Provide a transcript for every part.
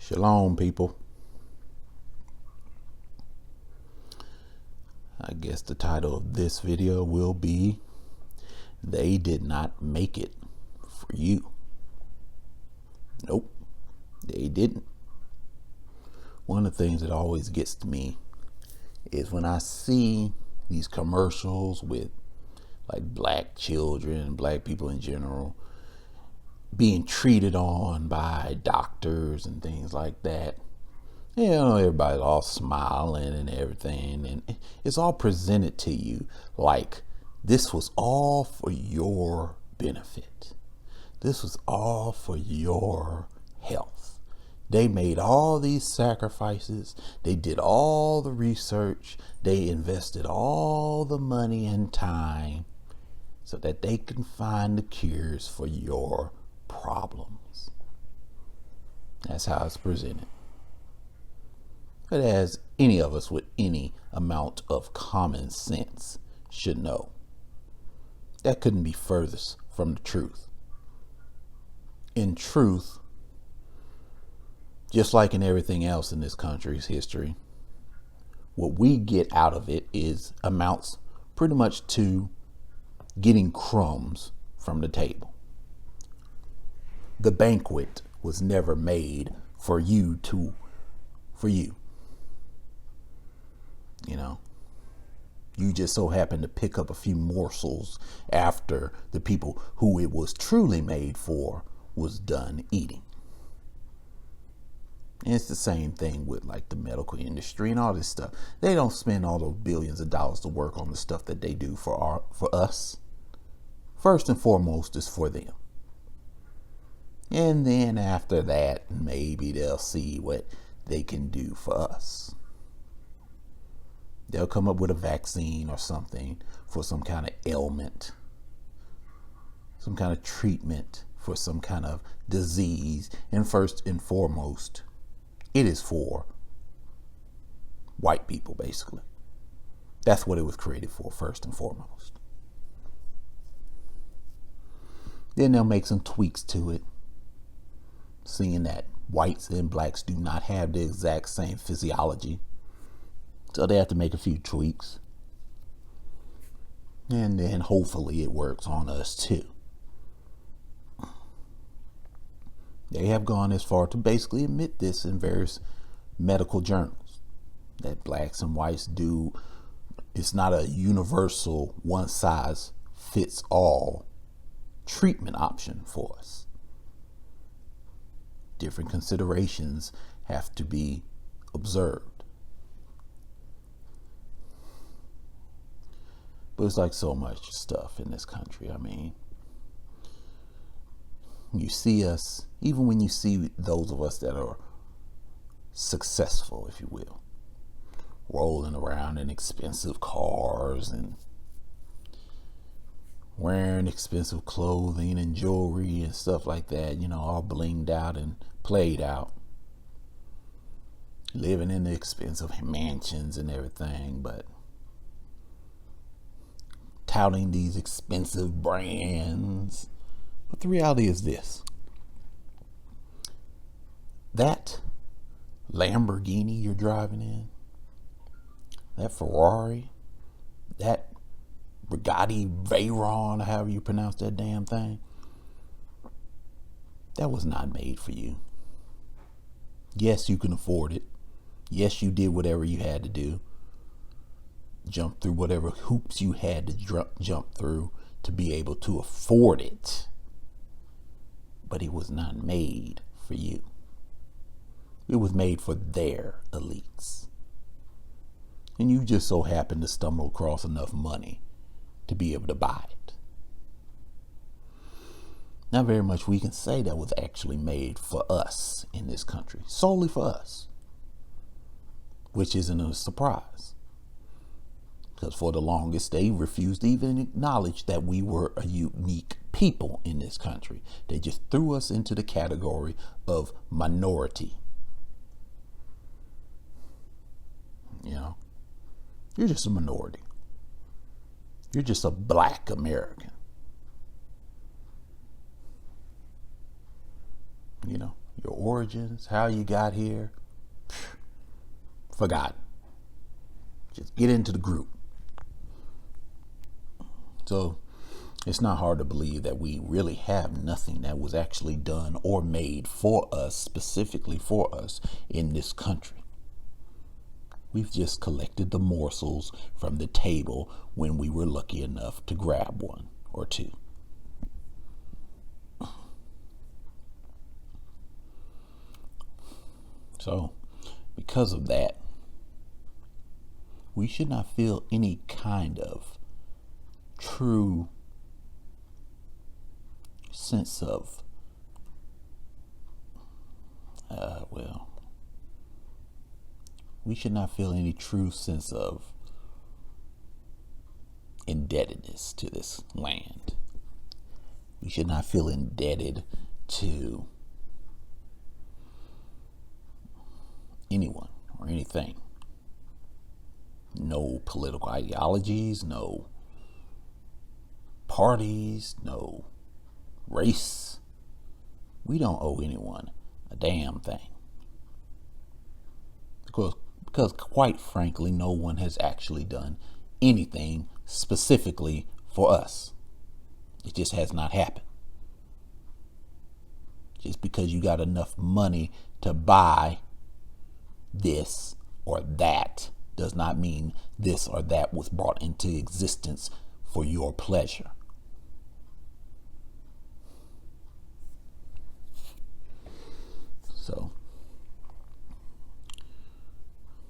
Shalom, people. I guess the title of this video will be, They Did Not Make It For You. Nope, they didn't. One of the things that always gets to me is when I see these commercials with like black children, black people in general, being treated on by doctors and things like that. You know, everybody's all smiling and everything, and it's all presented to you like this was all for your benefit. This was all for your health. They made all these sacrifices. They did all the research. They invested all the money and time so that they can find the cures for your problems. That's how it's presented. But as any of us with any amount of common sense should know, that couldn't be furthest from the truth. In truth, just like in everything else in this country's history, what we get out of it amounts pretty much to getting crumbs from the table. The banquet was never made for you. You know, you just so happen to pick up a few morsels after the people who it was truly made for was done eating. And it's the same thing with like the medical industry and all this stuff. They don't spend all those billions of dollars to work on the stuff that they do for us. First and foremost is for them. And then after that, maybe they'll see what they can do for us. They'll come up with a vaccine or something for some kind of ailment, some kind of treatment for some kind of disease. And first and foremost, it is for white people, basically. That's what it was created for, first and foremost. Then they'll make some tweaks to it, seeing that whites and blacks do not have the exact same physiology. So they have to make a few tweaks. And then hopefully it works on us too. They have gone as far to basically admit this in various medical journals, that blacks and whites do. It's not a universal one size fits all treatment option for us. Different considerations have to be observed. But it's like so much stuff in this country. I mean, you see us, even when you see those of us that are successful, if you will, rolling around in expensive cars and wearing expensive clothing and jewelry and stuff like that, you know, all blinged out and played out, living in the expensive mansions and everything, but touting these expensive brands. But the reality is this: that Lamborghini you're driving in, that Ferrari, that Bugatti Veyron, however you pronounce that damn thing, that was not made for you. Yes, you can afford it. Yes, you did whatever you had to do. Jump through whatever hoops you had to jump through to be able to afford it. But it was not made for you. It was made for their elites. And you just so happened to stumble across enough money to be able to buy it. Not very much we can say that was actually made for us in this country, solely for us, which isn't a surprise. Because for the longest, they refused to even acknowledge that we were a unique people in this country. They just threw us into the category of minority. You know, you're just a minority. You're just a black American. You know, you're origins, how you got here, forgotten. Just get into the group. So it's not hard to believe that we really have nothing that was actually done or made for us, specifically for us in this country. We've just collected the morsels from the table when we were lucky enough to grab one or two. So, because of that, we should not feel any kind of true sense of, we should not feel any true sense of indebtedness to this land. We should not feel indebted to anyone or anything. No political ideologies, no parties, no race. We don't owe anyone a damn thing. Because quite frankly, no one has actually done anything specifically for us. It just has not happened. Just because you got enough money to buy this or that does not mean this or that was brought into existence for your pleasure. So,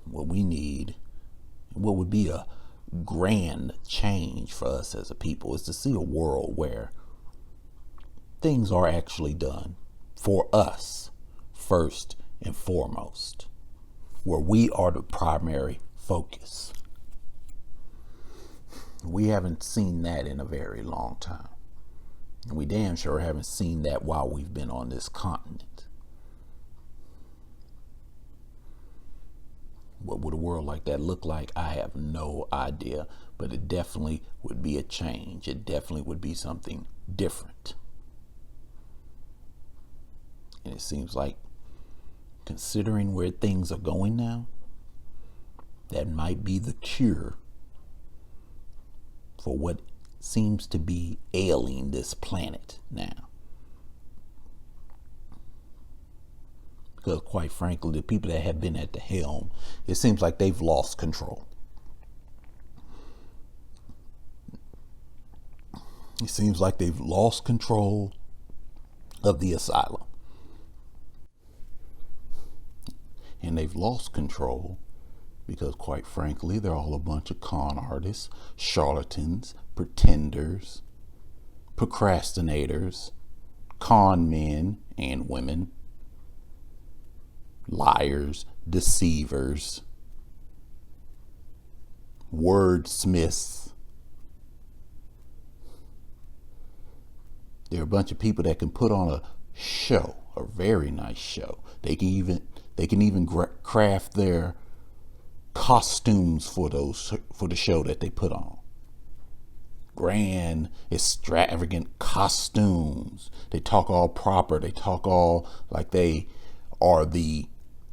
what we need, what would be a grand change for us as a people, is to see a world where things are actually done for us first and foremost, where we are the primary focus. We haven't seen that in a very long time. And we damn sure haven't seen that while we've been on this continent. What would a world like that look like? I have no idea, but it definitely would be a change. It definitely would be something different. And it seems like, considering where things are going now, that might be the cure for what seems to be ailing this planet now. Because quite frankly, the people that have been at the helm, it seems like they've lost control. It seems like they've lost control of the asylum. And they've lost control because, quite frankly, they're all a bunch of con artists, charlatans, pretenders, procrastinators, con men and women, liars, deceivers, wordsmiths. They're a bunch of people that can put on a show, a very nice show. They can even craft their costumes for the show that they put on. Grand, extravagant costumes. They talk all proper. They talk all like they are the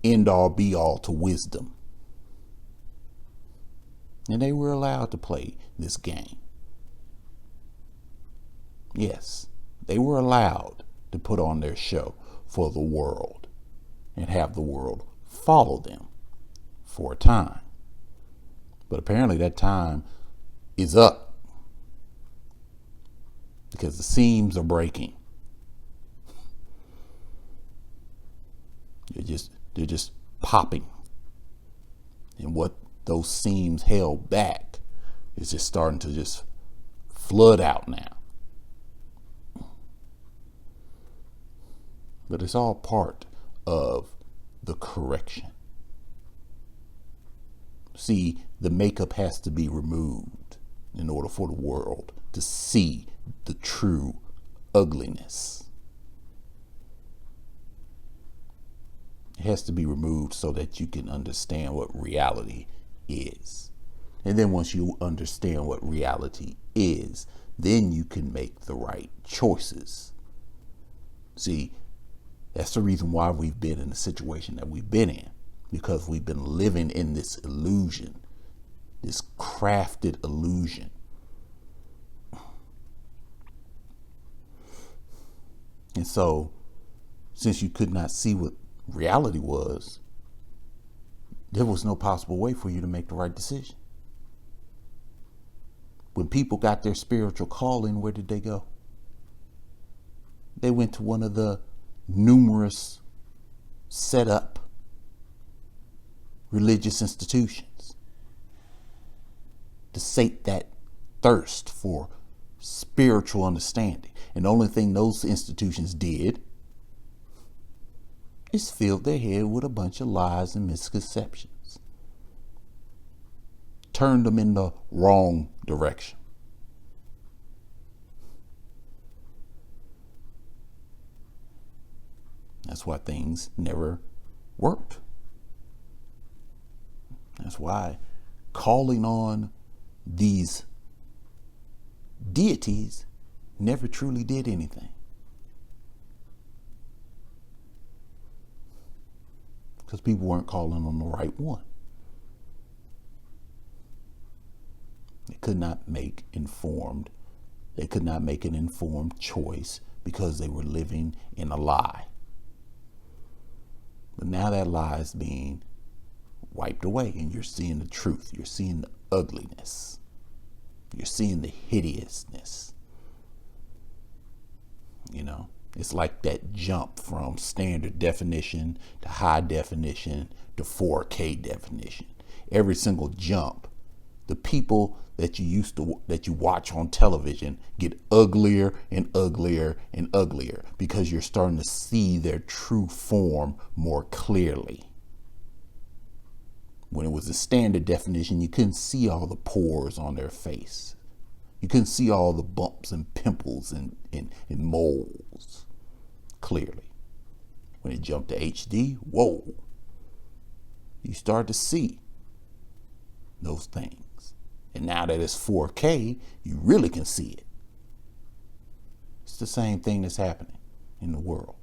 end all be all to wisdom. And they were allowed to play this game. Yes, they were allowed to put on their show for the world and have the world follow them for a time. But apparently that time is up because the seams are breaking. They're just popping. And what those seams held back is just starting to just flood out now. But it's all part of the correction. See, the makeup has to be removed in order for the world to see the true ugliness. It has to be removed so that you can understand what reality is. And then once you understand what reality is, then you can make the right choices. See, That's the reason why we've been in the situation that we've been in, because we've been living in this illusion, this crafted illusion. And so, since you could not see what reality was, there was no possible way for you to make the right decision. When people got their spiritual calling, where did they go? They went to one of the numerous set up religious institutions to sate that thirst for spiritual understanding. And the only thing those institutions did is filled their head with a bunch of lies and misconceptions. Turned them in the wrong direction. That's why things never worked. That's why calling on these deities never truly did anything. Because people weren't calling on the right one. They could not make an informed choice because they were living in a lie. But now that lie is being wiped away and you're seeing the truth. You're seeing the ugliness. You're seeing the hideousness. You know, it's like that jump from standard definition to high definition to 4K definition. Every single jump, the people that you watch on television get uglier and uglier and uglier because you're starting to see their true form more clearly. When it was a standard definition, you couldn't see all the pores on their face. You couldn't see all the bumps and pimples and moles clearly. When it jumped to HD, whoa, you start to see those things. And now that it's 4K, you really can see it. It's the same thing that's happening in the world.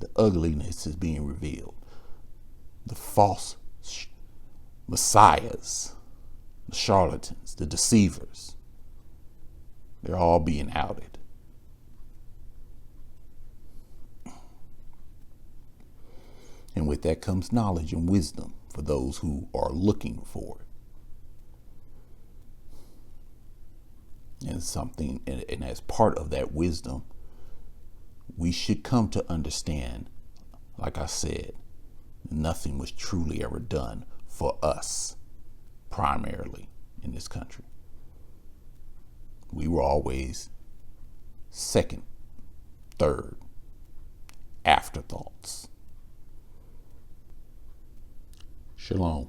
The ugliness is being revealed. The false messiahs, the charlatans, the deceivers, they're all being outed. And with that comes knowledge and wisdom for those who are looking for it. And as part of that wisdom, we should come to understand, like I said, nothing was truly ever done for us, primarily in this country. We were always second, third, afterthoughts. Shalom.